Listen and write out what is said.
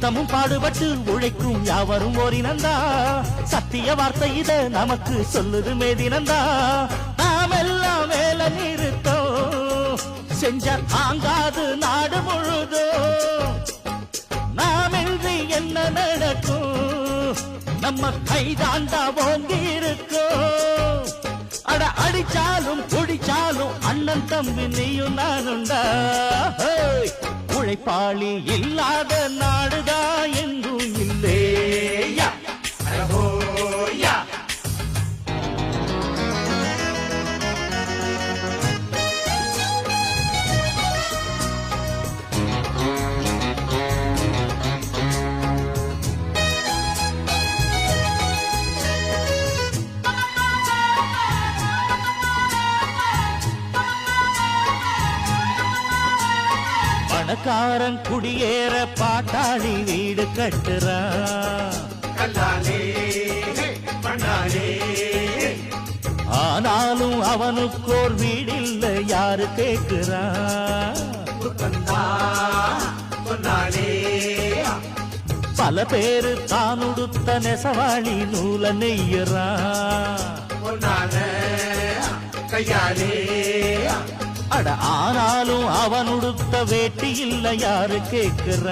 நித்தமும் பாடுபட்டு உழைக்கும் யாவரும் ஓரினந்தா சத்திய வார்த்தை இத நமக்கு சொல்லுது மேதினந்தா நாம் எல்லாம் வேலை நிறுத்தோம் செஞ்ச தாங்காது நாடு முழுதோ நாம் இன்றி என்ன நடக்கும் நம்ம கைதாண்டா ஓங்கி இருக்கோம் அட அடிச்சாலும் குடிச்சாலும் அண்ணன் தம்பி நீயும் நானுண்டா உழைப்பாளி இல்லாத நாடுதா எங்கும் இல்லேயா பணக்காரன் குடியேற பாட்டாளி வீடு கட்டுறான் ஆனாலும் அவனுக்கோர் வீடில்ல யாரு கேட்கிறான் பல பேரு தான் உடுத்த நெசவாளி நூல நெய்யறான் அட ஆனாலும் அவன் உடுத்த வேட்டி இல்ல யாரு கேட்கிற